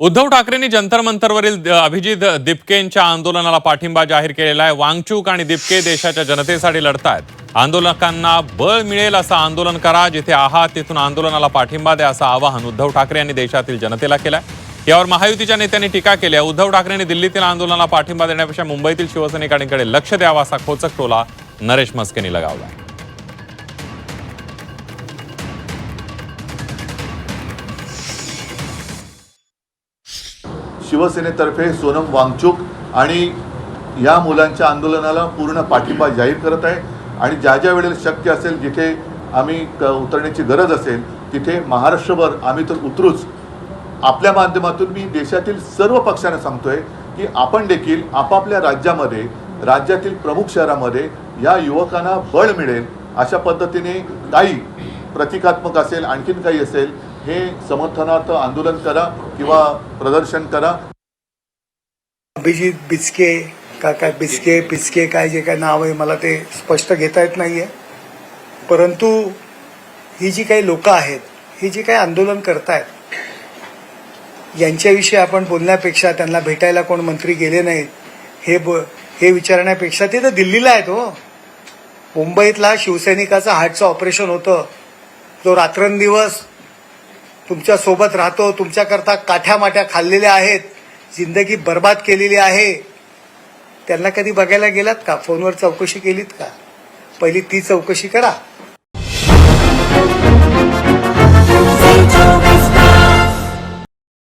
उद्धव ठाकरेंनी जंतर मंतरवरील अभिजित दिपकेंच्या आंदोलनाला पाठिंबा जाहीर केलेला आहे। वांगचूक आणि दिपके देशाच्या जनतेसाठी लढतायत। आंदोलकांना बळ मिळेल असं आंदोलन करा, जिथे आहात तिथून आंदोलनाला पाठिंबा द्या असं आवाहन उद्धव ठाकरे यांनी देशातील जनतेला केलं आहे। यावर महायुतीच्या नेत्यांनी टीका केली आहे। उद्धव ठाकरेंनी दिल्लीतील आंदोलनाला पाठिंबा देण्यापेक्षा मुंबईतील शिवसैनिकांकडे लक्ष द्यावं असा खोचक टोला नरेश मस्केंनी लगावला आहे। शिवसेनेतर्फे सोनम वांगचूक आणि या मुलांच्या आंदोलनाला पूर्ण पाठिंबा जाहीर करत आहे आणि ज्या ज्या वेळेला शक्य असेल, जिथे आम्ही उतरण्याची गरज असेल तिथे महाराष्ट्रभर आम्ही तर उतरूच। आपल्या माध्यमातून मी देशातील सर्व पक्षांना सांगतोय की आपण देखील आपापल्या राज्यामध्ये, राज्यातील प्रमुख शहरामध्ये या युवकांना बळ मिळेल अशा पद्धतीने काही प्रतिकात्मक असेल, आणखीन काही असेल, हे समर्थनार्थ आंदोलन करा किंवा प्रदर्शन करा। अभिजित बिचके काय बिचके पिचके काय जे काय नाव आहे मला ते स्पष्ट घेता येत नाहीये, परंतु ही जी काही लोक आहेत, ही जी काही आंदोलन करतायत, यांच्याविषयी आपण बोलण्यापेक्षा त्यांना भेटायला कोण मंत्री गेले नाहीत हे विचारण्यापेक्षा ते तर दिल्लीला आहेत हो। मुंबईतला शिवसैनिकाचा हार्टचं ऑपरेशन होतं, जो रात्रंदिवस तुमच्या सोबत राहतो, तुमच्याकरता काठ्या माठ्या खाल्लेल्या आहेत, जिंदगी बर्बाद केलेली आहे, त्यांना कधी बघायला गेलात का? फोनवर चौकशी केलीत का? पहिली ती चौकशी करा।